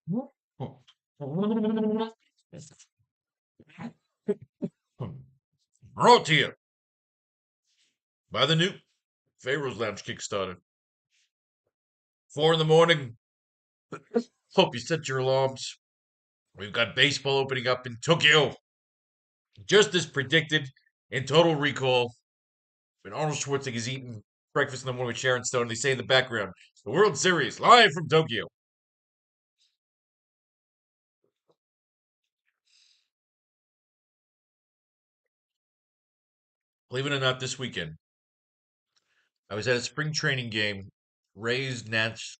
Brought to you by the new Faro's Lounge Kickstarter. 4 in the morning. Hope you set your alarms. We've got baseball opening up in Tokyo. Just as predicted in Total Recall, when Arnold Schwarzenegger's eating breakfast in the morning with Sharon Stone, they say in the background, the World Series, live from Tokyo. Believe it or not, this weekend, I was at a spring training game, Rays Nats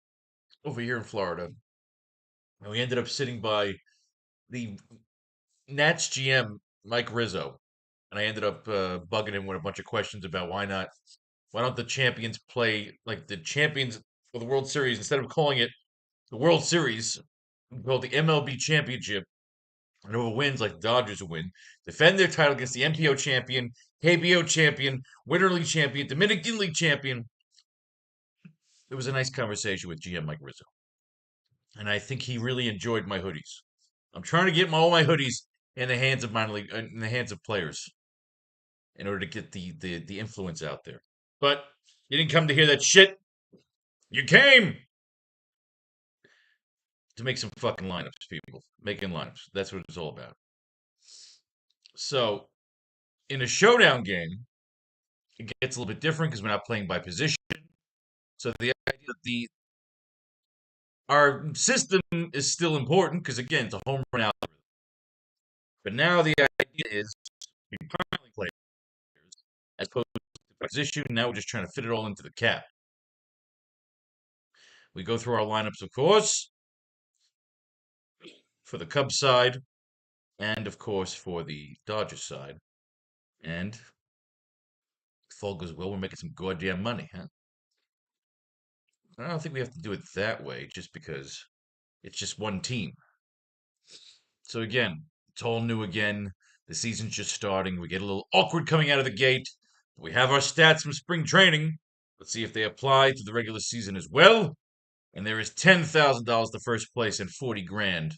over here in Florida, and we ended up sitting by the Nats GM, Mike Rizzo, and I ended up bugging him with a bunch of questions about why don't the champions play like the champions of the World Series instead of calling it the World Series, called the MLB Championship, and whoever wins, like the Dodgers will win, defend their title against the MPO champion, KBO champion, Winter League champion, Dominican League champion. It was a nice conversation with GM Mike Rizzo, and I think he really enjoyed my hoodies. I'm trying to get all my hoodies in the hands of minor league, in the hands of players, in order to get the influence out there. But you didn't come to hear that shit. You came to make some fucking lineups, people. Making lineups. That's what it's all about. So, in a showdown game, it gets a little bit different because we're not playing by position. So the idea that the our system is still important because again, it's a home run algorithm. But now the idea is we permanently play as opposed to position. Now we're just trying to fit it all into the cap. We go through our lineups, of course, for the Cubs side, and of course for the Dodgers side. And if all goes well, we're making some goddamn money, huh? I don't think we have to do it that way, just because it's just one team. So again, it's all new again. The season's just starting. We get a little awkward coming out of the gate. We have our stats from spring training. Let's see if they apply to the regular season as well. And there is $10,000 to first place and 40 grand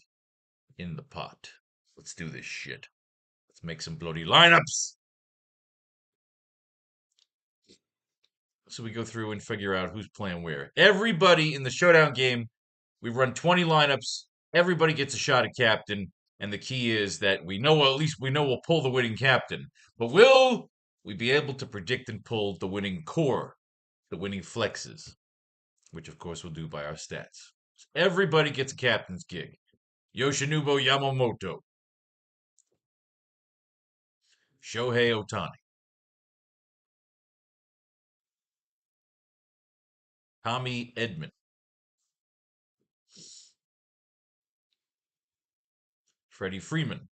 in the pot. Let's do this shit. Let's make some bloody lineups. So we go through and figure out who's playing where. Everybody in the showdown game, we run 20 lineups. Everybody gets a shot at captain. And the key is that we know, well, at least we know we'll pull the winning captain. But will we be able to predict and pull the winning core, the winning flexes, which of course we'll do by our stats. So everybody gets a captain's gig. Yoshinobu Yamamoto, Shohei Ohtani, Tommy Edman, Freddie Freeman,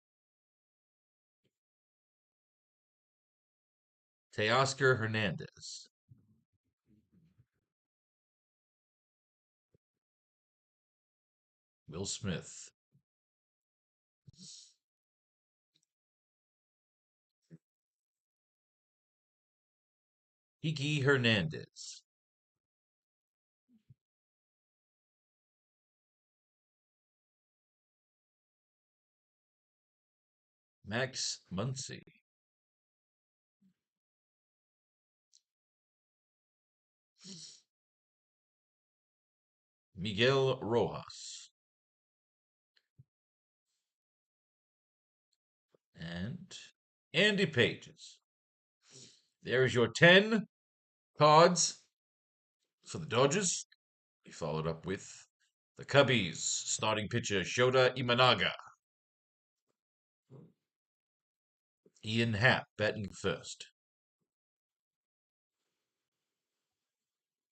Teoscar Hernandez, Will Smith, Kiki Hernandez, Max Muncy, Miguel Rojas, and Andy Pages. There's your 10 cards for the Dodgers. We followed up with the Cubbies starting pitcher Shota Imanaga. Ian Happ batting first.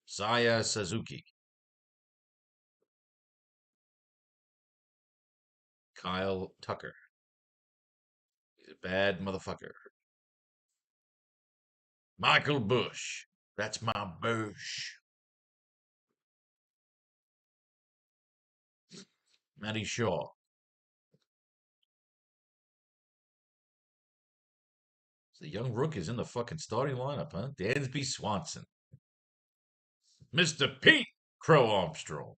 Saya Suzuki. Kyle Tucker. He's a bad motherfucker. Michael Bush. That's my Bush. Matty Shaw. The young rook is in the fucking starting lineup, huh? Dansby Swanson. Mr. Pete Crow Armstrong.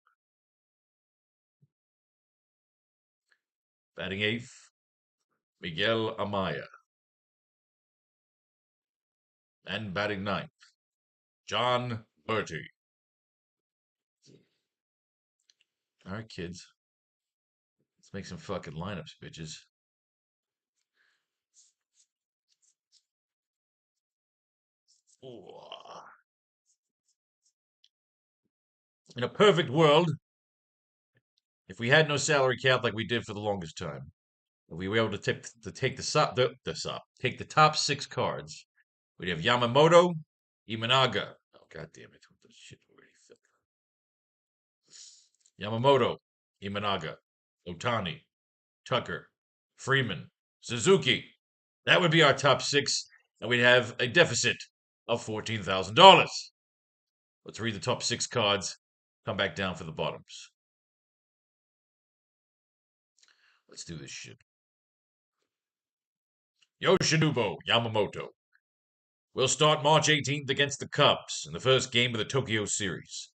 Batting eighth, Miguel Amaya. And batting ninth, John Bertie. All right, kids. Let's make some fucking lineups, bitches. In a perfect world, if we had no salary cap like we did for the longest time, if we were able take take the top six cards, we'd have Yamamoto, Imanaga. Oh god damn it! What the shit already filled. Yamamoto, Imanaga, Otani, Tucker, Freeman, Suzuki. That would be our top six, and we'd have a deficit of $14,000. Let's read the top six cards. Come back down for the bottoms. Let's do this shit. Yoshinobu Yamamoto will start March 18th against the Cubs in the first game of the Tokyo series.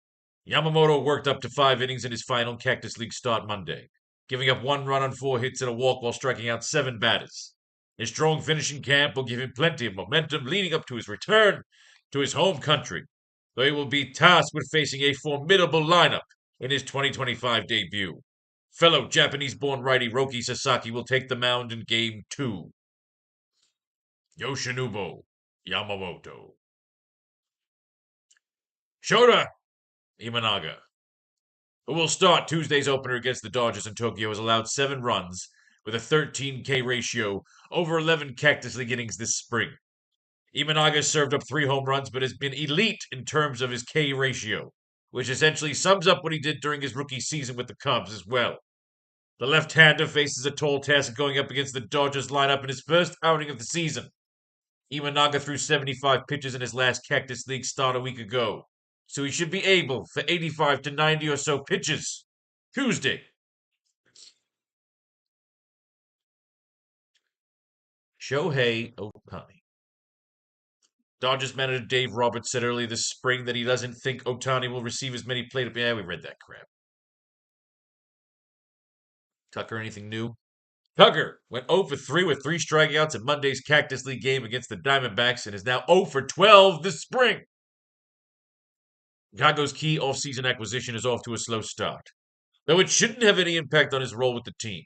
Yamamoto worked up to 5 innings in his final Cactus League start Monday, giving up 1 run on 4 hits and a walk while striking out 7 batters. His strong finish in camp will give him plenty of momentum leading up to his return to his home country, though he will be tasked with facing a formidable lineup in his 2025 debut. Fellow Japanese-born righty Roki Sasaki will take the mound in Game 2. Yoshinobu Yamamoto. Shota Imanaga, who will start Tuesday's opener against the Dodgers in Tokyo, has allowed 7 runs with a 13K ratio over 11 Cactus League innings this spring. Imanaga served up 3 home runs but has been elite in terms of his K ratio, which essentially sums up what he did during his rookie season with the Cubs as well. The left-hander faces a tall task going up against the Dodgers lineup in his first outing of the season. Imanaga threw 75 pitches in his last Cactus League start a week ago, so he should be able for 85 to 90 or so pitches Tuesday. Shohei Ohtani. Dodgers manager Dave Roberts said earlier this spring that he doesn't think Ohtani will receive as many plate. Yeah, we read that crap. Tucker, anything new? Tucker went 0 for 3 with 3 strikeouts in Monday's Cactus League game against the Diamondbacks and is now 0 for 12 this spring. Chicago's key offseason acquisition is off to a slow start, though it shouldn't have any impact on his role with the team.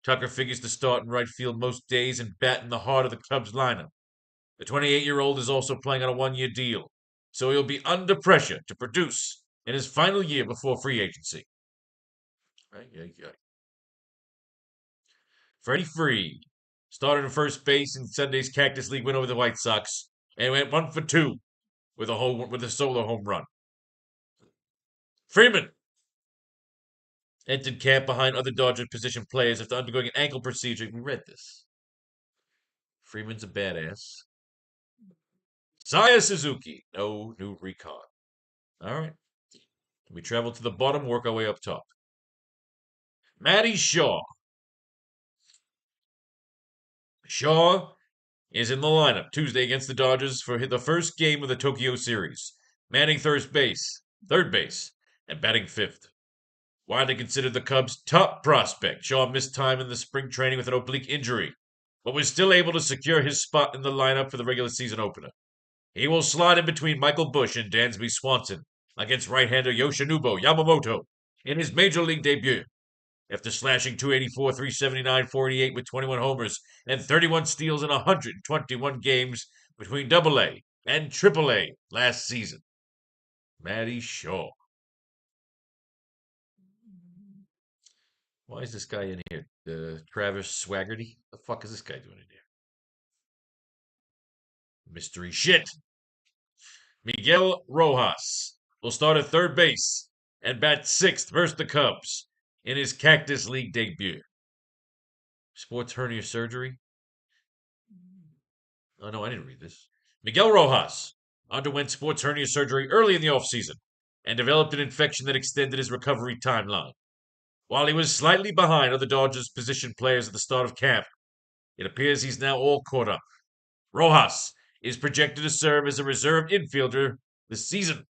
Tucker figures to start in right field most days and bat in the heart of the Cubs lineup. The 28-year-old is also playing on a 1-year deal, so he'll be under pressure to produce in his final year before free agency. Freddie Freed started at first base in Sunday's Cactus League win over the White Sox and went 1 for 2 with a solo home run. Freeman entered camp behind other Dodger position players after undergoing an ankle procedure. We read this. Freeman's a badass. Saya Suzuki, no new recon. All right. We travel to the bottom, work our way up top. Matty Shaw. Shaw is in the lineup Tuesday against the Dodgers for the first game of the Tokyo series, manning third base, and batting fifth. Widely considered the Cubs' top prospect, Shaw missed time in the spring training with an oblique injury, but was still able to secure his spot in the lineup for the regular season opener. He will slide in between Michael Busch and Dansby Swanson against right-hander Yoshinobu Yamamoto in his major league debut. After slashing 284, 379, 488 with 21 homers and 31 steals in 121 games between AA and AAA last season. Matty Shaw. Why is this guy in here? Travis Swaggerty? The fuck is this guy doing in here? Mystery shit. Miguel Rojas will start at third base and bat sixth versus the Cubs in his Cactus League debut. Sports hernia surgery? Oh, no, I didn't read this. Miguel Rojas underwent sports hernia surgery early in the offseason and developed an infection that extended his recovery timeline. While he was slightly behind other Dodgers position players at the start of camp, it appears he's now all caught up. Rojas is projected to serve as a reserve infielder this season.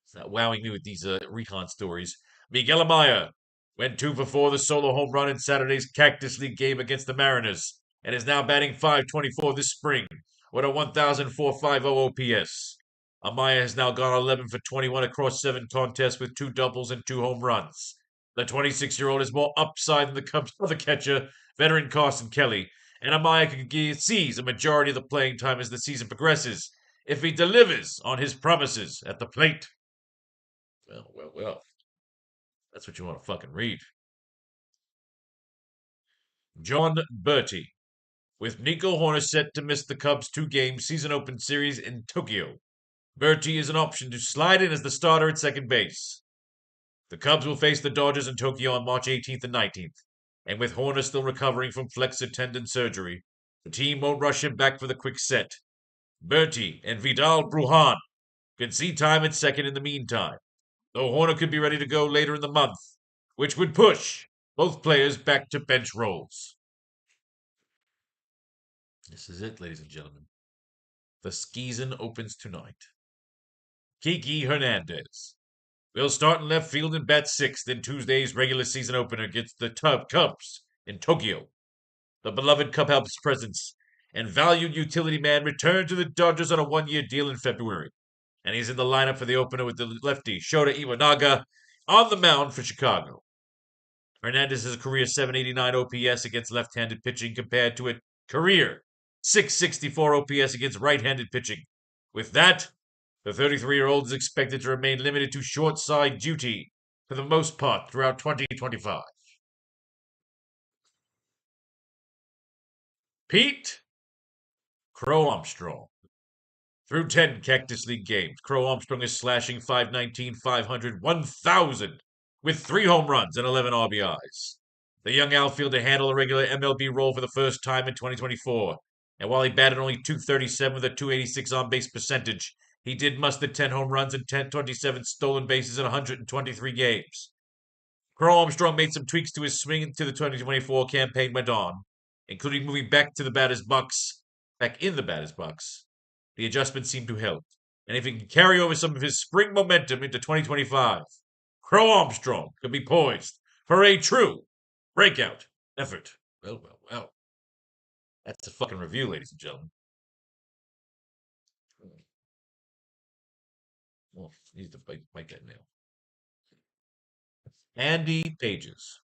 It's not wowing me with these recon stories. Miguel Amaya Went 2 for 4 the solo home run in Saturday's Cactus League game against the Mariners, and is now batting .524 this spring with a 1,450 OPS. Amaya has now gone 11 for 21 across 7 contests with 2 doubles and 2 home runs. The 26-year-old has more upside than the Cubs' other catcher, veteran Carson Kelly, and Amaya can seize a majority of the playing time as the season progresses if he delivers on his promises at the plate. Well. That's what you want to fucking read. John Bertie. With Nico Horner set to miss the Cubs' 2-game season open series in Tokyo, Bertie is an option to slide in as the starter at second base. The Cubs will face the Dodgers in Tokyo on March 18th and 19th, and with Horner still recovering from flexor tendon surgery, the team won't rush him back for the quick set. Bertie and Vidal Brujan can see time at second in the meantime, though Horner could be ready to go later in the month, which would push both players back to bench roles. This is it, ladies and gentlemen. The season opens tonight. Kiki Hernandez will start in left field and bat sixth in Tuesday's regular season opener against the Cubs in Tokyo. The beloved clubhouse presence and valued utility man returned to the Dodgers on a 1-year deal in February, and he's in the lineup for the opener with the lefty Shota Imanaga on the mound for Chicago. Hernandez has a career .789 OPS against left-handed pitching compared to a career .664 OPS against right-handed pitching. With that, the 33-year-old is expected to remain limited to short side duty for the most part throughout 2025. Pete Crow Armstrong. Through 10 Cactus League games, Crow Armstrong is slashing .519, .500, .1,000 with 3 home runs and 11 RBIs. The young outfielder handled a regular MLB role for the first time in 2024, and while he batted only .237 with a .286 on-base percentage, he did muster 10 home runs and 27 stolen bases in 123 games. Crow Armstrong made some tweaks to his swing until the 2024 campaign went on, including moving back in the batter's box. The adjustment seemed to help, and if he can carry over some of his spring momentum into 2025, Crow Armstrong could be poised for a true breakout effort. Well. That's a fucking review, ladies and gentlemen. Well, need to bite that nail. Andy Pages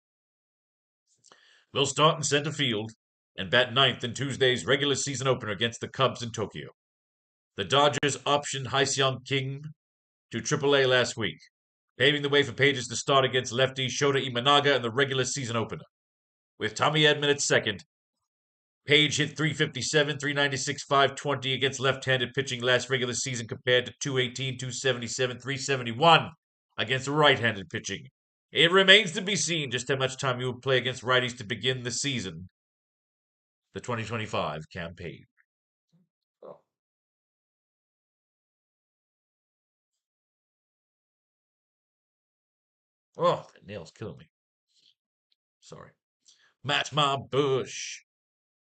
will start in center field and bat ninth in Tuesday's regular season opener against the Cubs in Tokyo. The Dodgers optioned Hyseung Kim to AAA last week, paving the way for Pages to start against lefty Shota Imanaga in the regular season opener. With Tommy Edman at second, Page hit .357, .396, .520 against left-handed pitching last regular season compared to .218, .277, .371 against right-handed pitching. It remains to be seen just how much time he will play against righties to begin the season, the 2025 campaign. Oh, that nail's killing me. Sorry. Matt Bush.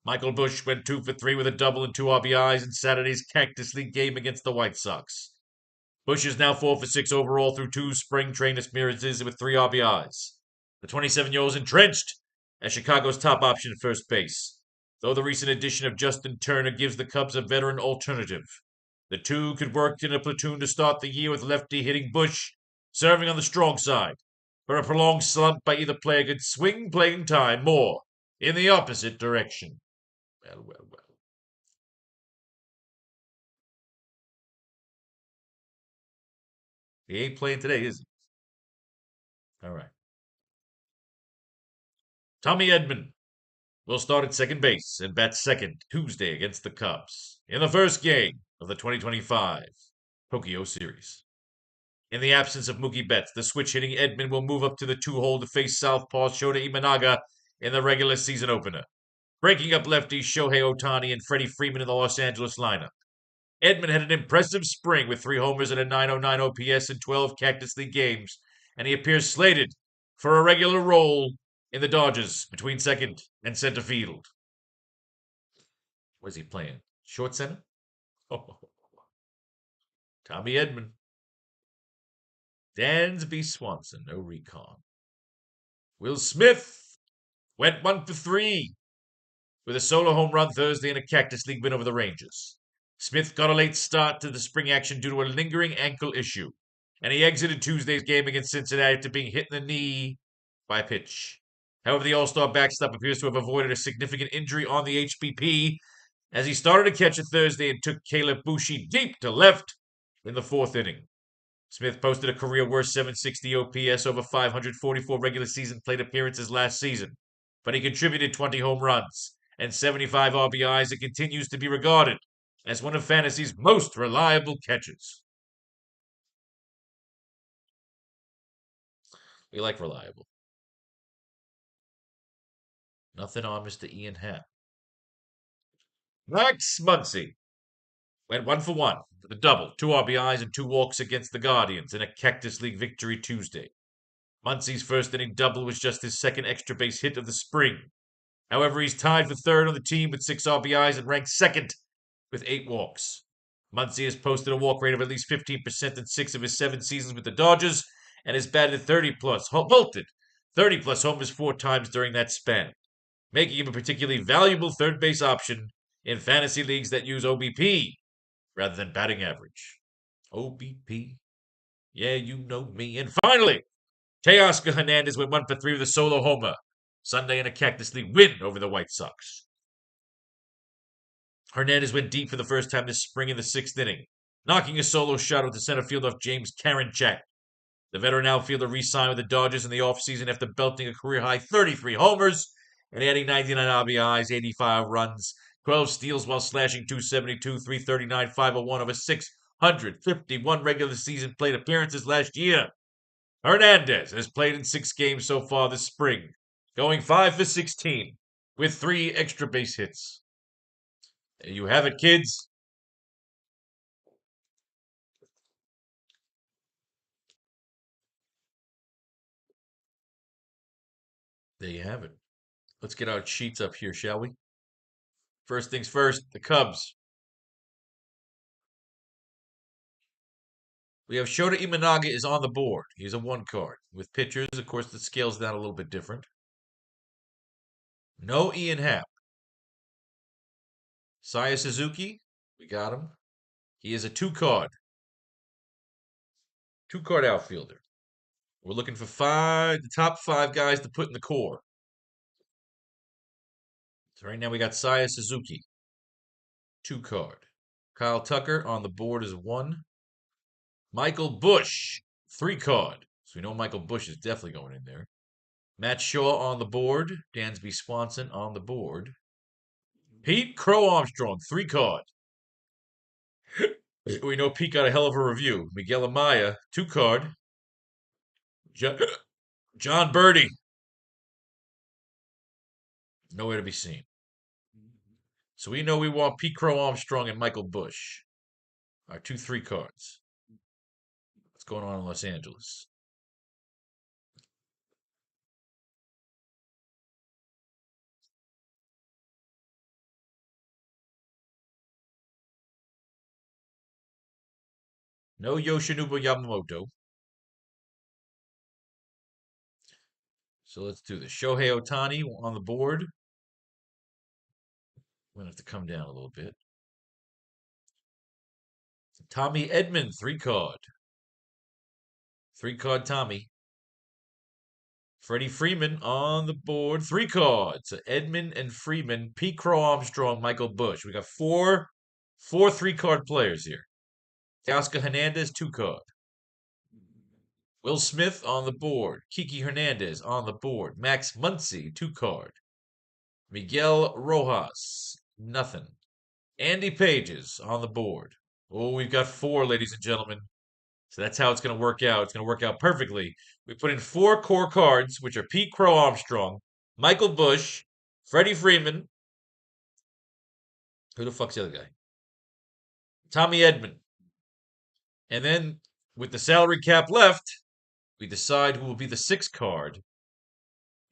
Michael Bush went 2 for 3 with a double and 2 RBIs in Saturday's Cactus League game against the White Sox. Bush is now 4 for 6 overall through 2 spring training appearances with 3 RBIs. The 27-year-old is entrenched as Chicago's top option at first base, though the recent addition of Justin Turner gives the Cubs a veteran alternative. The two could work in a platoon to start the year with lefty hitting Bush serving on the strong side, where a prolonged slump by either player could swing playing time more in the opposite direction. Well. He ain't playing today, is he? All right. Tommy Edman will start at second base and bat second Tuesday against the Cubs in the first game of the 2025 Tokyo series. In the absence of Mookie Betts, the switch-hitting Edman will move up to the 2-hole to face southpaw Shota Imanaga in the regular season opener, breaking up lefties Shohei Ohtani and Freddie Freeman in the Los Angeles lineup. Edman had an impressive spring with 3 homers and a .909 OPS in 12 Cactus League games, and he appears slated for a regular role in the Dodgers between second and center field. Where's he playing? Short center? Oh. Tommy Edman. 'Dansby Swanson, no recon. Will Smith went 1 for 3 with a solo home run Thursday in a Cactus League win over the Rangers. Smith got a late start to the spring action due to a lingering ankle issue, and he exited Tuesday's game against Cincinnati after being hit in the knee by a pitch. However, the All-Star backstop appears to have avoided a significant injury on the HBP as he started to catch it Thursday and took Caleb Bushi deep to left in the 4th inning. Smith posted a career-worst 760 OPS over 544 regular season plate appearances last season, but he contributed 20 home runs and 75 RBIs and continues to be regarded as one of fantasy's most reliable catchers. We like reliable. Nothing on Mr. Ian Happ. Max Muncy went 1 for 1 with a double, 2 RBIs, and 2 walks against the Guardians in a Cactus League victory Tuesday. Muncy's first inning double was just his second extra base hit of the spring. However, he's tied for third on the team with 6 RBIs and ranked second with 8 walks. Muncy has posted a walk rate of at least 15% in 6 of his 7 seasons with the Dodgers and has batted vaulted 30 plus homers 4 times during that span, making him a particularly valuable third base option in fantasy leagues that use OBP rather than batting average. OBP. Yeah, you know me. And finally, Teoscar Hernandez went 1 for 3 with a solo homer Sunday in a Cactus League win over the White Sox. Hernandez went deep for the first time this spring in the 6th inning, knocking a solo shot into center field off James Karinchak. The veteran outfielder re-signed with the Dodgers in the offseason after belting a career-high 33 homers and adding 99 RBIs, 85 runs, 12 steals while slashing 272, 339, 501 over 651 regular season plate appearances last year. Hernandez has played in 6 games so far this spring, going 5 for 16 with 3 extra base hits. There you have it, kids. There you have it. Let's get our sheets up here, shall we? First things first, the Cubs. We have Shota Imanaga is on the board. He's a 1 card. With pitchers, of course, the scale's down a little bit different. No Ian Happ. Saya Suzuki, we got him. He is a 2 card. 2 card outfielder. We're looking for the top 5 guys to put in the core. So right now we got Saya Suzuki, 2 card. Kyle Tucker on the board is 1. Michael Bush, 3 card. So we know Michael Bush is definitely going in there. Matt Shaw on the board. Dansby Swanson on the board. Pete Crow Armstrong, 3 card. We know Pete got a hell of a review. Miguel Amaya, 2 card. John Birdie, nowhere to be seen. So we know we want Pete Crow Armstrong and Michael Bush. Our 2 3 cards. What's going on in Los Angeles? No Yoshinobu Yamamoto. So let's do this. Shohei Ohtani on the board. We're going to have to come down a little bit. Tommy Edman, 3 card. 3 card Tommy. Freddie Freeman on the board. 3 cards. So Edman and Freeman. Pete Crow Armstrong, Michael Bush. We got 4 3 card players here. Teoscar Hernandez, 2 card. Will Smith on the board. Kiki Hernandez on the board. Max Muncy, 2 card. Miguel Rojas, nothing. Andy Pages on the board. Oh, we've got 4, ladies and gentlemen. So that's how it's going to work out. It's going to work out perfectly. We put in 4 core cards, which are Pete Crow Armstrong, Michael Bush, Freddie Freeman. Who the fuck's the other guy? Tommy Edman. And then, with the salary cap left, we decide who will be the 6th card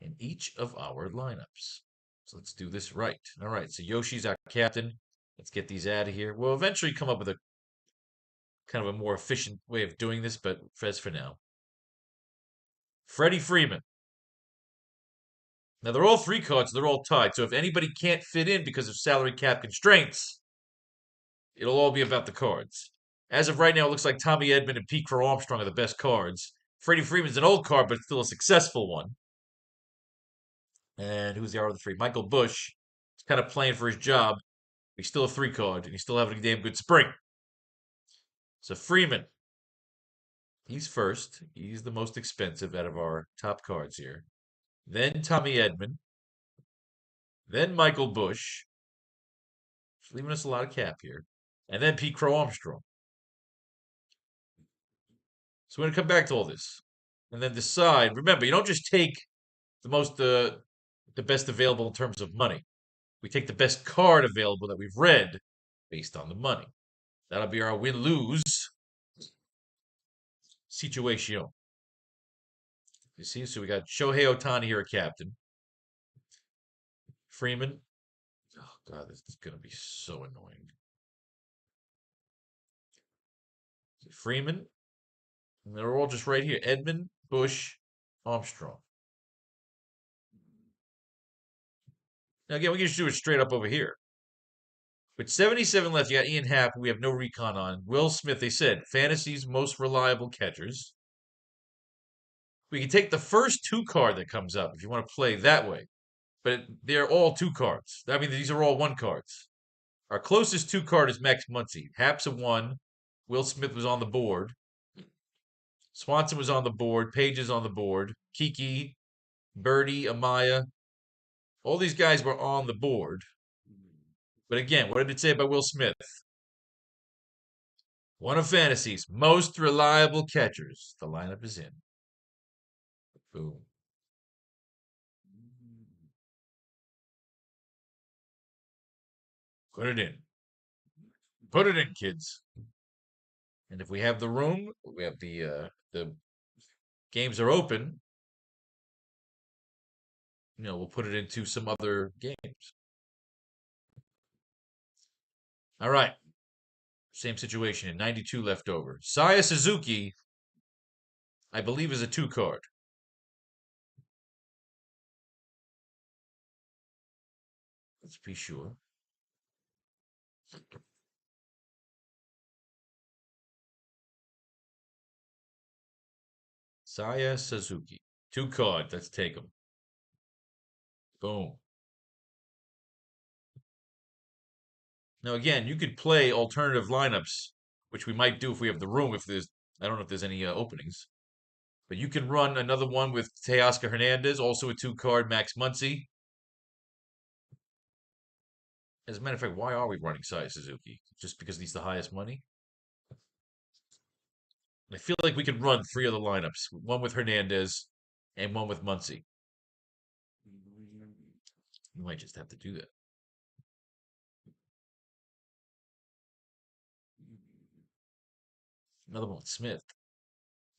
in each of our lineups. So let's do this right. All right, so Yoshi's our captain. Let's get these out of here. We'll eventually come up with a kind of a more efficient way of doing this, but as for now. Freddie Freeman. Now they're all three cards, they're all tied. So if anybody can't fit in because of salary cap constraints, it'll all be about the cards. As of right now, it looks like Tommy Edman and Pete Crow Armstrong are the best cards. Freddie Freeman's an old card, but still a successful one. And who's the other three? Michael Bush. He's kind of playing for his job. He's still a three card, and he's still having a damn good spring. So Freeman, he's first. He's the most expensive out of our top cards here. Then Tommy Edman. Then Michael Bush. He's leaving us a lot of cap here. And then Pete Crow Armstrong. So we're going to come back to all this and then decide. Remember, you don't just take the best available in terms of money. We take the best card available that we've read based on the money. That'll be our win-lose situation. You see, so we got Shohei Ohtani here, a captain. Freeman. Oh God, this is gonna be so annoying. Freeman. And they're all just right here. Edman, Bush, Armstrong. Now again, we can just do it straight up over here. With 77 left, you got Ian Happ, who we have no recon on. Will Smith, they said, fantasy's most reliable catchers. We can take the first two card that comes up if you want to play that way. But they're all two cards. I mean, these are all one cards. Our closest two card is Max Muncy. Happ's a one. Will Smith was on the board. Swanson was on the board. Page is on the board. Kiki, Birdie, Amaya. All these guys were on the board. But again, what did it say about Will Smith? One of fantasy's most reliable catchers. The lineup is in. Boom. Put it in. Put it in, kids. And if we have the room, we have the games are open. We'll put it into some other games. All right. Same situation in 92 left over. Saya Suzuki, I believe, is a two card. Let's be sure. Saya Suzuki. Two card. Let's take them. Boom. Now, again, you could play alternative lineups, which we might do if we have the room. I don't know if there's any openings. But you can run another one with Teoscar Hernandez, also a two card, Max Muncy. As a matter of fact, why are we running Saya Suzuki? Just because he's the highest money? I feel like we could run three other lineups, one with Hernandez and one with Muncy. We might just have to do that. Another one with Smith.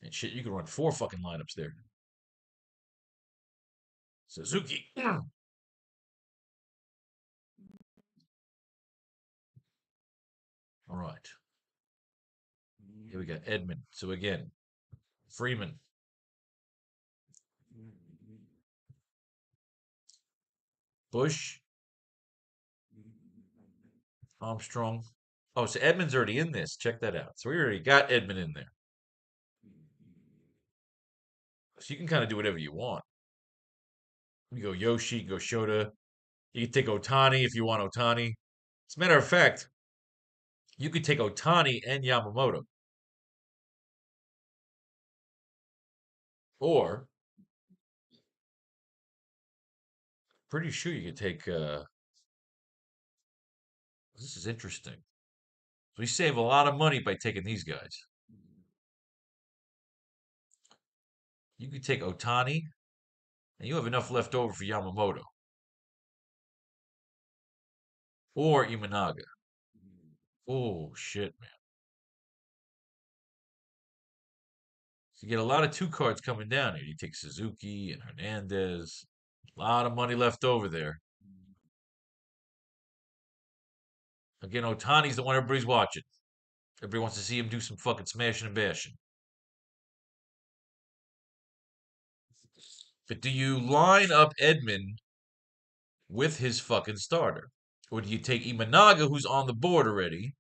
And shit, you can run four fucking lineups there. Suzuki. All right. Here we got Edman. So again, Freeman. Bush. Armstrong. Oh, so Edman's already in this. Check that out. So we already got Edman in there. So you can kind of do whatever you want. You go Yoshi, you go Shota. You can take Ohtani if you want Ohtani. As a matter of fact, you could take Ohtani and Yamamoto. Or, pretty sure you could take. This is interesting. So we save a lot of money by taking these guys. You could take Ohtani, and you have enough left over for Yamamoto. Or Imanaga. Oh, shit, man. So you get a lot of two cards coming down here. You take Suzuki and Hernandez. A lot of money left over there. Again, Otani's the one everybody's watching. Everybody wants to see him do some fucking smashing and bashing. But do you line up Edman with his fucking starter? Or do you take Imanaga, who's on the board already?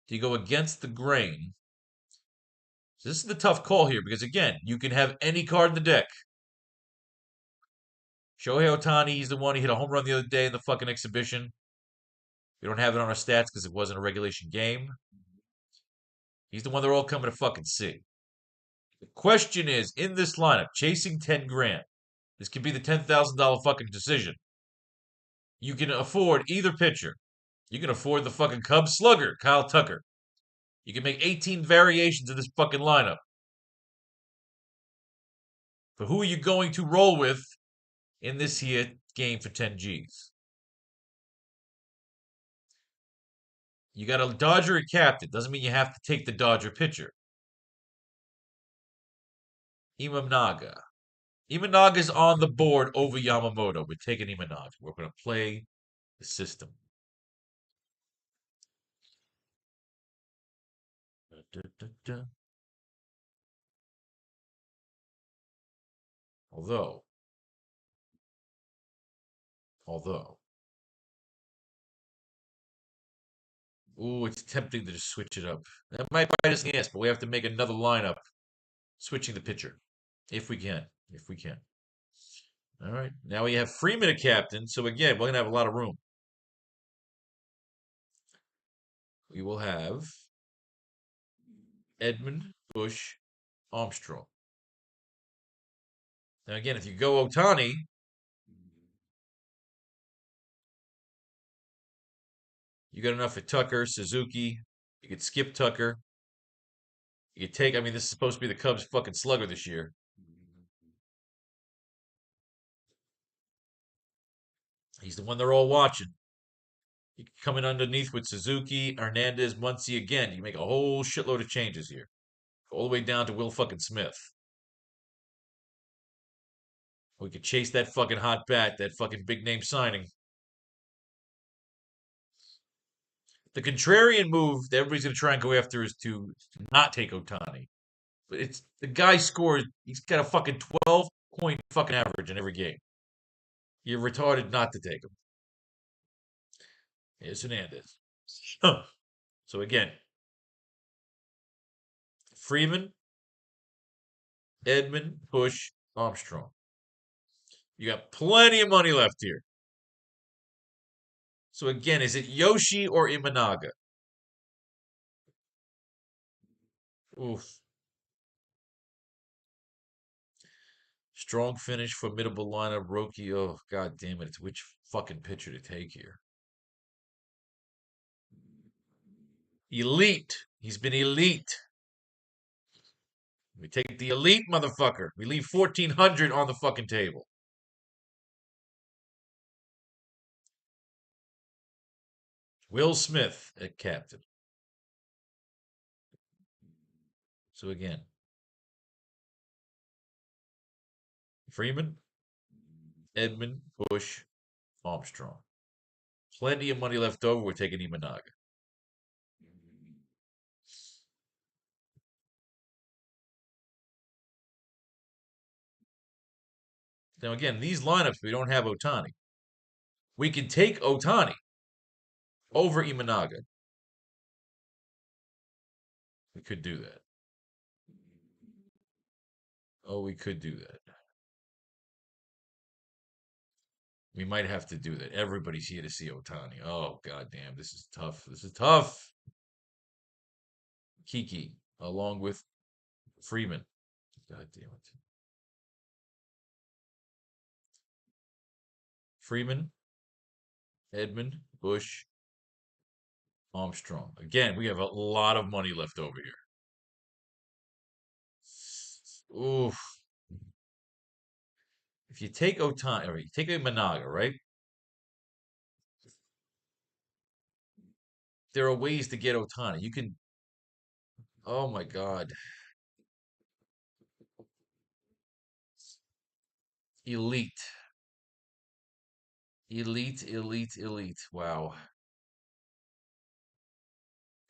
Do you go against the grain? So this is the tough call here because, again, you can have any card in the deck. Shohei Ohtani, he's the one who hit a home run the other day in the fucking exhibition. We don't have it on our stats because it wasn't a regulation game. He's the one they're all coming to fucking see. The question is, in this lineup, chasing 10 grand, this could be the $10,000 fucking decision. You can afford either pitcher. You can afford the fucking Cubs slugger, Kyle Tucker. You can make 18 variations of this fucking lineup. But who are you going to roll with in this here game for 10 G's? You got a Dodger at captain. Doesn't mean you have to take the Dodger pitcher. Imanaga. Imanaga's on the board over Yamamoto. We're taking Imanaga. We're going to play the system. Da, da, da. Although, ooh, it's tempting to just switch it up. That might bite us in the ass, but we have to make another lineup switching the pitcher. If we can. If we can. All right. Now we have Freeman a captain. So again, we're going to have a lot of room. We will have Edmund, Bush, Armstrong. Now again, if you go Ohtani, you got enough for Tucker, Suzuki. You could skip Tucker. You could take, I mean, this is supposed to be the Cubs fucking slugger this year. He's the one they're all watching. You can come in underneath with Suzuki, Hernandez, Muncy again. You make a whole shitload of changes here. All the way down to Will fucking Smith. We could chase that fucking hot bat, that fucking big name signing. The contrarian move that everybody's going to try and go after is to not take Ohtani. But it's the guy scores. He's got a fucking 12-point fucking average in every game. You're retarded not to take him. Here's Hernandez. So again, Freeman, Edmund, Bush, Armstrong. You got plenty of money left here. So again, is it Yoshi or Imanaga? Oof. Strong finish, formidable lineup, Roki. Oh, god damn it. It's which fucking pitcher to take here. Elite. He's been elite. We take the elite motherfucker. We leave 1,400 on the fucking table. Will Smith at captain. So again, Freeman, Edmund, Bush, Armstrong. Plenty of money left over. We're taking Imanaga. Now again, these lineups, we don't have Ohtani. We can take Ohtani over Imanaga. We could do that. Oh, we could do that. We might have to do that. Everybody's here to see Ohtani. Oh, goddamn. This is tough. This is tough. Kiki, along with Freeman. God damn it. Freeman, Edmund, Bush, Armstrong. Again, we have a lot of money left over here. Oof. If you take Ohtani, or you take a Managa, right? There are ways to get Ohtani. You can. Oh my God. Elite. Elite, elite, elite. Wow.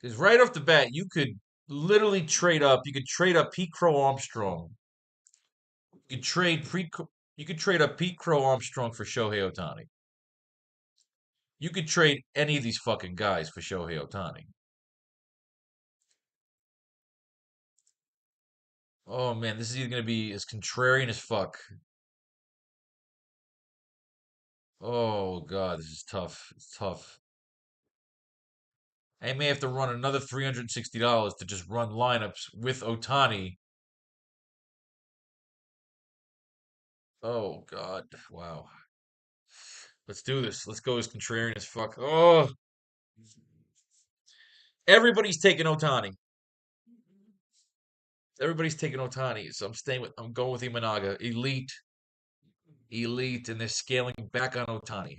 Because right off the bat, you could literally trade up. You could trade up Pete Crow Armstrong. You could trade You could trade up Pete Crow Armstrong for Shohei Ohtani. You could trade any of these fucking guys for Shohei Ohtani. Oh man, this is either gonna be as contrarian as fuck. Oh god, this is tough. It's tough. I may have to run another $360 to just run lineups with Ohtani. Oh god, wow. Let's do this. Let's go as contrarian as fuck. Oh, everybody's taking Ohtani. Everybody's taking Ohtani, so I'm going with Imanaga. Elite, elite, and they're scaling back on Ohtani.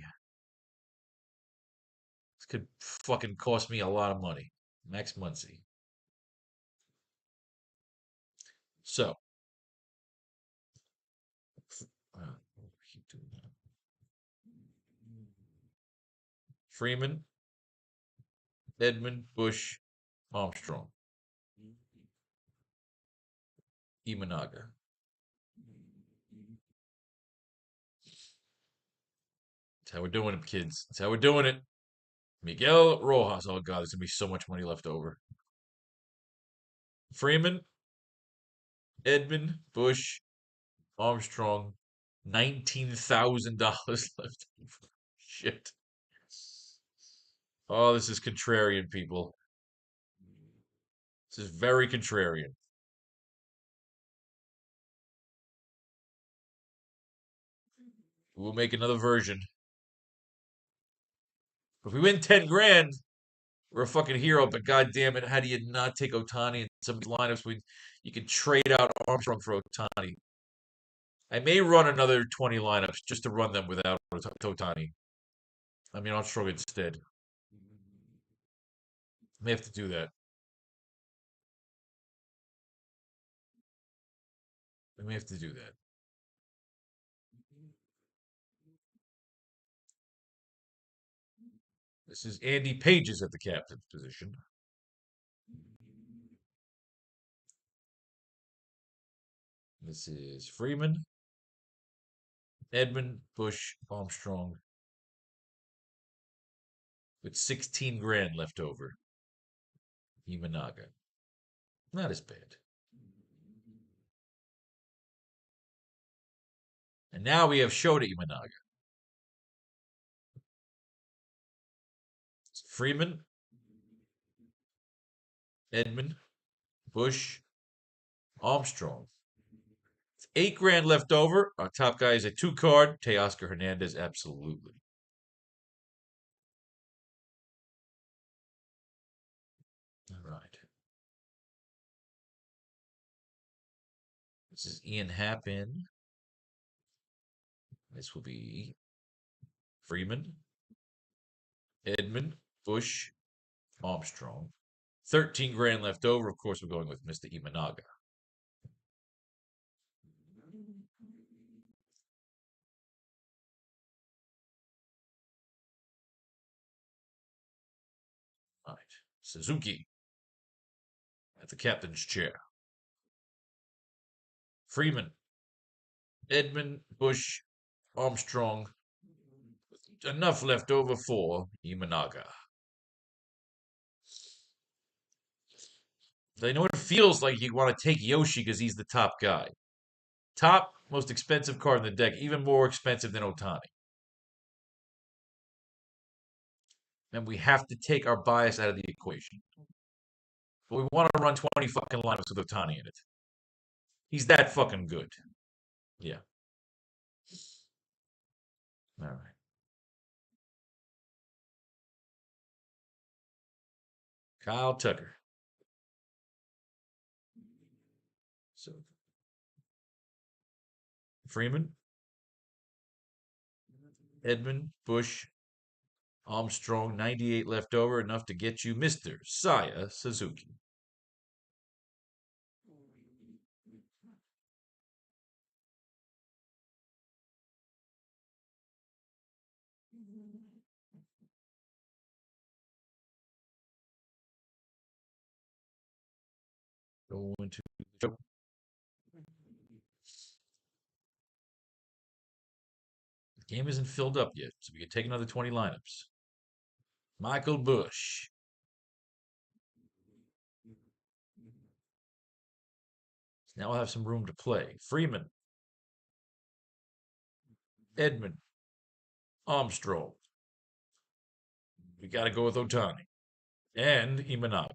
This could fucking cost me a lot of money. Max Muncy. So, keep doing that. Freeman, Edmund, Bush, Armstrong, Imanaga. That's how we're doing it, kids. That's how we're doing it. Miguel Rojas. Oh god, there's gonna be so much money left over. Freeman, Edmund, Bush, Armstrong, $19,000 left over. Shit. Oh, this is contrarian, people. This is very contrarian. We'll make another version. If we win 10 grand, we're a fucking hero. But god damn it, how do you not take Ohtani in some of these lineups when you can trade out Armstrong for Ohtani? I may run another 20 lineups just to run them without Ohtani. I mean Armstrong instead. I may have to do that. I may have to do that. This is Andy Pages at the captain's position. This is Freeman, Edmund, Bush, Armstrong, with 16 grand left over. Imanaga. Not as bad. And now we have Shota Imanaga. Freeman, Edmund, Bush, Armstrong. 8 grand left over. Our top guy is a 2-card. Teoscar Hernandez, absolutely. All right. This is Ian Happen. This will be Freeman, Edmund, Bush, Armstrong. 13 grand left over. Of course, we're going with Mr. Imanaga. All right. Suzuki at the captain's chair. Freeman, Edmund, Bush, Armstrong. Enough left over for Imanaga. I know it feels like you want to take Yoshi because he's the top guy. Top, most expensive card in the deck, even more expensive than Ohtani. And we have to take our bias out of the equation. But we want to run 20 fucking lineups with Ohtani in it. He's that fucking good. Yeah. All right. Kyle Tucker. So Freeman, Edmund, Bush, Armstrong, 98 left over, enough to get you Mr. Saya Suzuki. Going to the show. Game isn't filled up yet, so we can take another 20 lineups. Michael Bush. Now we'll have some room to play. Freeman. Edmund. Armstrong. We got to go with Otani. And Imanaga.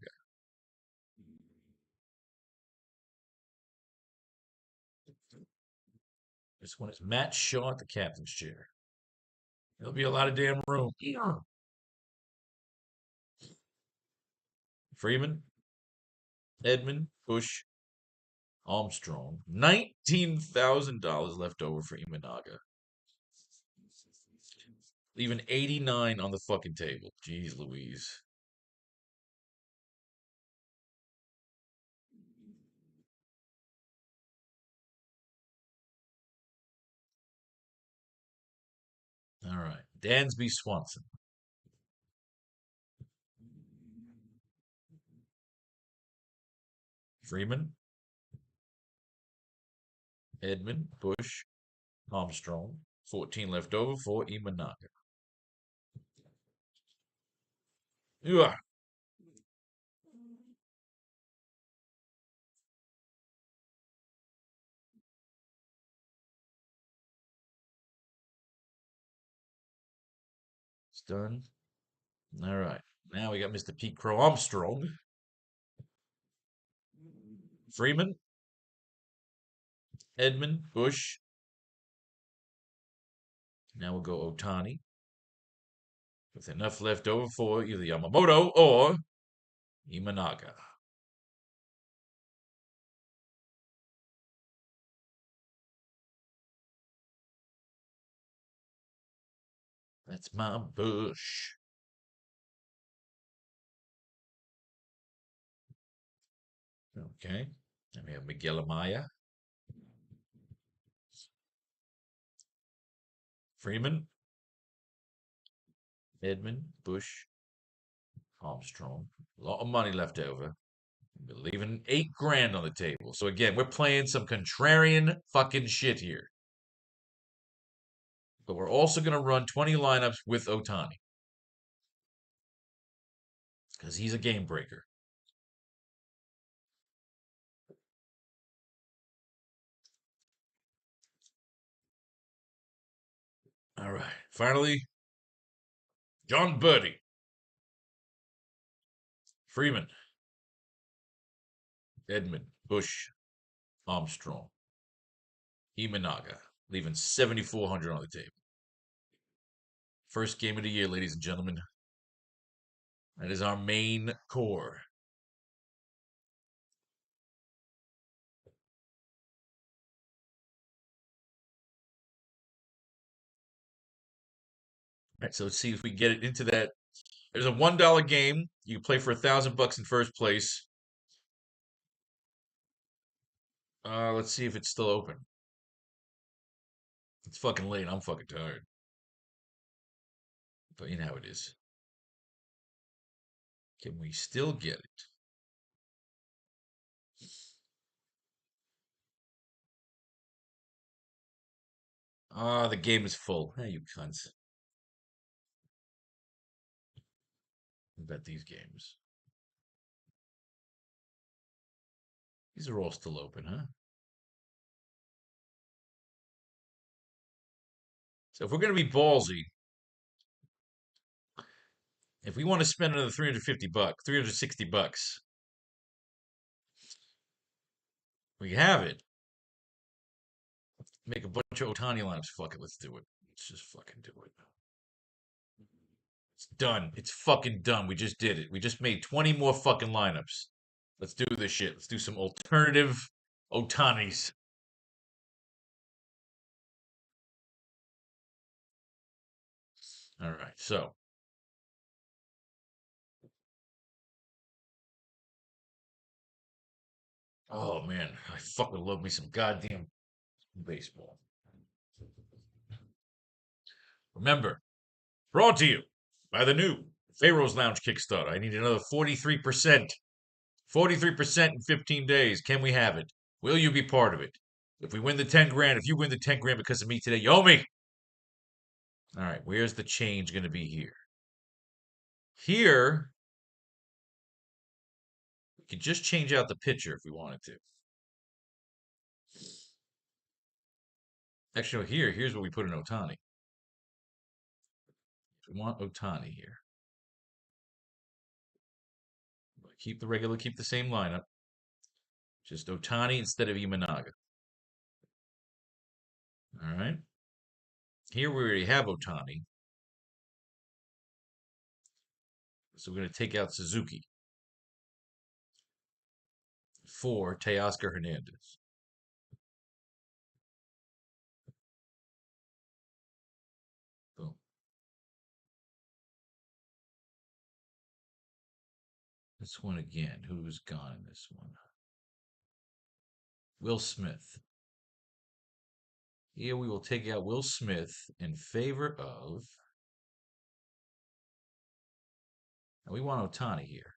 This one is Matt Shaw at the captain's chair. There'll be a lot of damn room. Freeman, Edmund, Bush, Armstrong. $19,000 left over for Imanaga. Leaving 89 on the fucking table. Jeez Louise. All right. Dansby Swanson. Freeman, Edmund, Bush, Armstrong. 14 left over for Imanaga. Ugh. It's done. All right. Now we got Mr. Pete Crow Armstrong. Freeman, Edmund, Bush. Now we'll go Otani. With enough left over for either Yamamoto or Imanaga. That's my Bush. Okay. Then we have Miguel Amaya. Freeman. Edmund, Bush, Armstrong. A lot of money left over. We're leaving $8,000 on the table. So again, we're playing some contrarian fucking shit here. But we're also going to run 20 lineups with Otani. Because he's a game breaker. All right. Finally, John Birdie. Freeman. Edmund, Bush, Armstrong. Imanaga. Leaving $7,400 on the table. First game of the year, ladies and gentlemen. That is our main core. All right, so let's see if we get it into that. There's a $1 game. You can play for $1,000 in first place. Let's see if it's still open. It's fucking late. I'm fucking tired. But you know how it is. Can we still get it? The game is full. Hey, you cunts. I bet these games. These are all still open, huh? So if we're going to be ballsy, if we want to spend another $350, $360, we have it. Make a bunch of Otani lineups. Fuck it, let's do it. Let's just fucking do it. It's done. It's fucking done. We just did it. We just made 20 more fucking lineups. Let's do this shit. Let's do some alternative Otanis. All right, so. Oh, man. I fucking love me some goddamn baseball. Remember, brought to you by the new Faro's Lounge Kickstarter. I need another 43%. 43% in 15 days. Can we have it? Will you be part of it? If we win the 10 grand, if you win the 10 grand because of me today, you owe me. All right, where's the change going to be here? Here, we could just change out the pitcher if we wanted to. Actually, no, here's where we put in Otani. We want Otani here. Keep the same lineup. Just Otani instead of Imanaga. All right. Here we already have Otani. So we're going to take out Suzuki for Teoscar Hernandez. Boom. This one again. Who's gone in this one? Will Smith. Here we will take out Will Smith in favor of. And we want Otani here.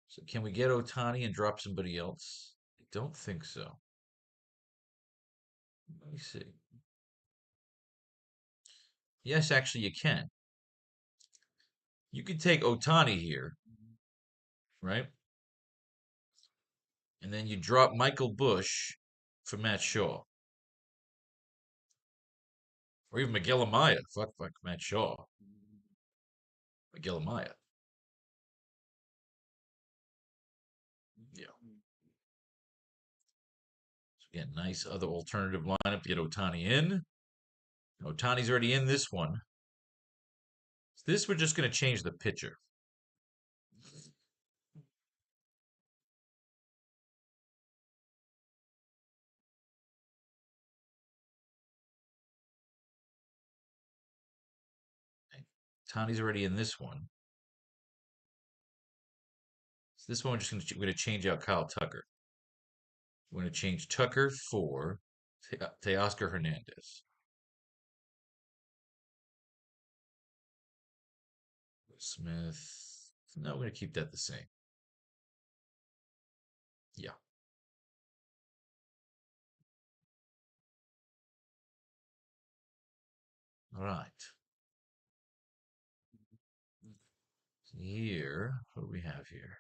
So can we get Otani and drop somebody else? I don't think so. Let me see. Yes, actually, you can. You could take Otani here, right? And then you drop Michael Bush for Matt Shaw. Or even Miguel Amaya. Fuck Matt Shaw. Miguel Amaya. Yeah. So again, nice other alternative lineup to get Otani in. Otani's already in this one. So this we're just going to change the pitcher. Otani's already in this one. So this one we're going to change out Kyle Tucker. We're going to change Tucker for Teoscar Hernandez. Smith. No, we're going to keep that the same. Yeah. All right. Here, what do we have here?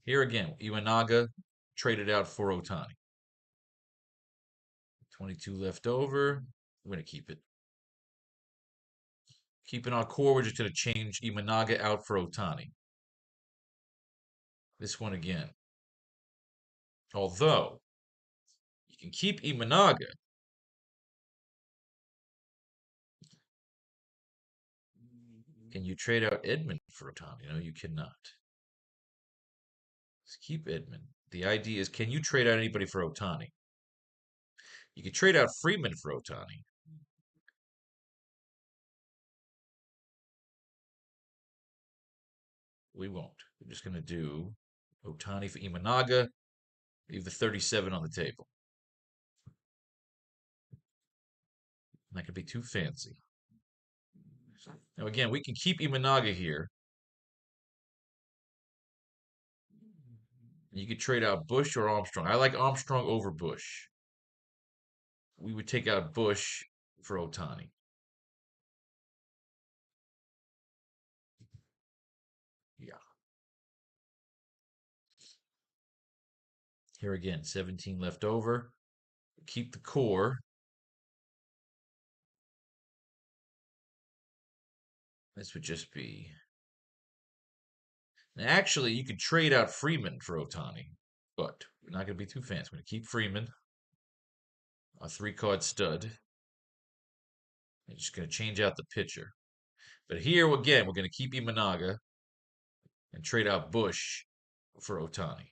Here again, Iwanaga traded out for Otani. 22 left over. We're going to keep it. Keeping our core, we're just going to change Imanaga out for Otani. This one again. Although, you can keep Imanaga. Can you trade out Edman for Otani? No, you cannot. Let's keep Edman. The idea is, can you trade out anybody for Otani? You can trade out Freeman for Otani. We won't. We're just going to do Otani for Imanaga. Leave the 37 on the table. Not going to be too fancy. Now, again, we can keep Imanaga here. You could trade out Bush or Armstrong. I like Armstrong over Bush. We would take out Bush for Otani. Yeah. Here again, 17 left over. Keep the core. This would just be. Now, actually, you could trade out Freeman for Otani, but we're not going to be too fancy. We're going to keep Freeman, a 3-card stud. I'm just going to change out the pitcher. But here, again, we're going to keep Imanaga and trade out Bush for Otani.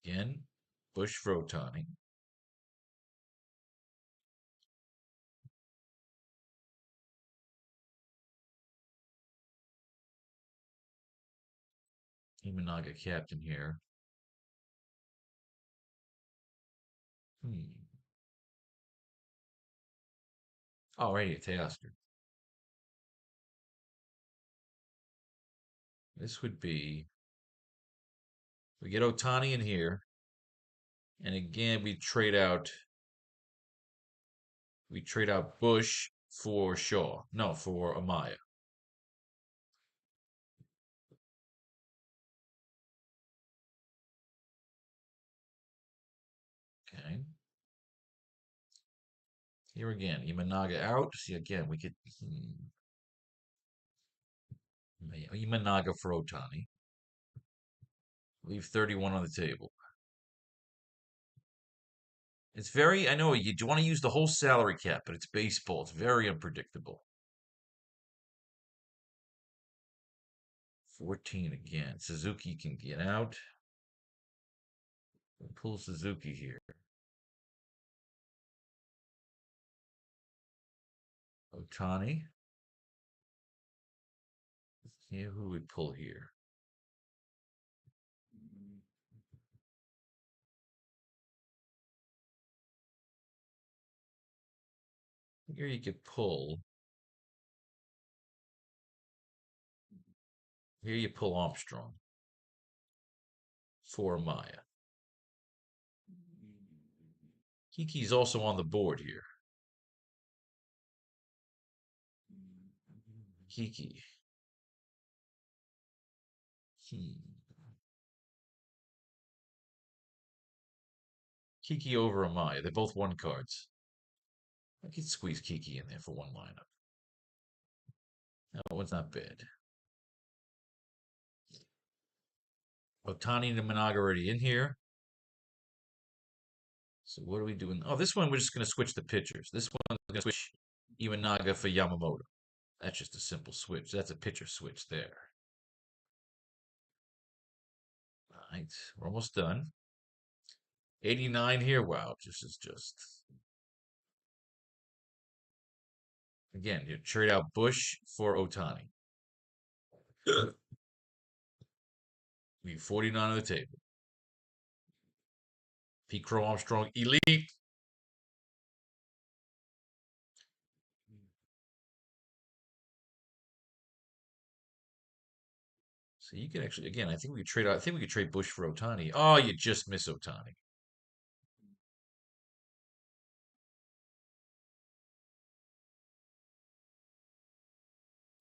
Again, Bush for Otani. Imanaga captain here. Oh, right here, Teoscar. This would be, we get Otani in here. And again, we trade out Bush for Shaw. No, for Amaya. Okay. Here again, Imanaga out. See, again, we could Imanaga for Otani. Leave 31 on the table. It's very, I know you do want to use the whole salary cap, but it's baseball. It's very unpredictable. 14 again. Suzuki can get out. We'll pull Suzuki here. Otani. Yeah, who would pull here? Here you could pull. Here you pull Armstrong for Maya. Kiki's also on the board here. Kiki. Kiki over Amaya. They're both one cards. I could squeeze Kiki in there for one lineup. That one's not bad. Otani and Managa already in here. So what are we doing? Oh, this one we're just going to switch the pitchers. This one's going to switch Imanaga for Yamamoto. That's just a simple switch. That's a pitcher switch there. All right, we're almost done. 89 here. Wow, this is just... Again, you trade out Bush for Otani. Leave 49 on the table. Pete Crow Armstrong, elite. So you can actually, again, I think we could trade out. I think we could trade Bush for Otani. Oh, you just miss Otani.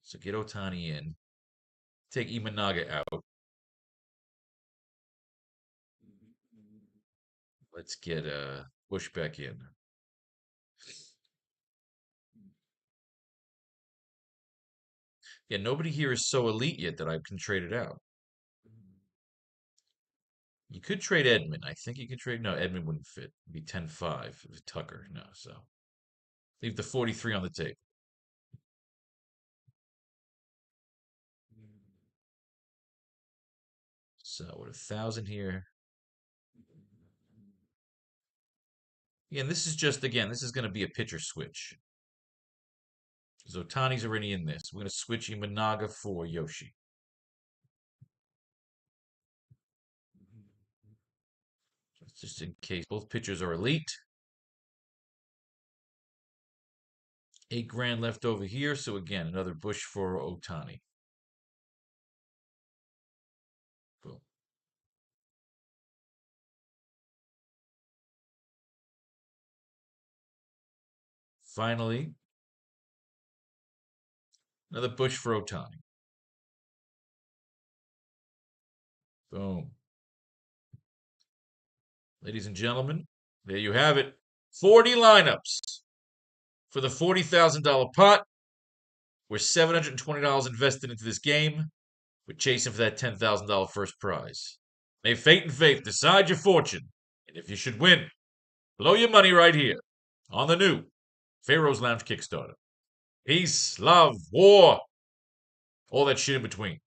So get Otani in. Take Imanaga out. Let's get Bush back in. Yeah, nobody here is so elite yet that I can trade it out. You could trade Edmund. I think you could trade. No, Edmund wouldn't fit. It'd be 10-5 with Tucker. No, so leave the 43 on the table. So with 1,000 here. Again, this is just, again, this is going to be a pitcher switch. Because Otani's already in this. We're going to switch Imanaga for Yoshi. Just in case both pitchers are elite. 8 grand left over here. So again, another Bush for Otani. Boom. Finally, another Bush for Otani. Boom. Ladies and gentlemen, there you have it. 40 lineups for the $40,000 pot. We're $720 invested into this game. We're chasing for that $10,000 first prize. May fate and faith decide your fortune. And if you should win, blow your money right here on the new Faro's Lounge Kickstarter. Peace, love, war, all that shit in between.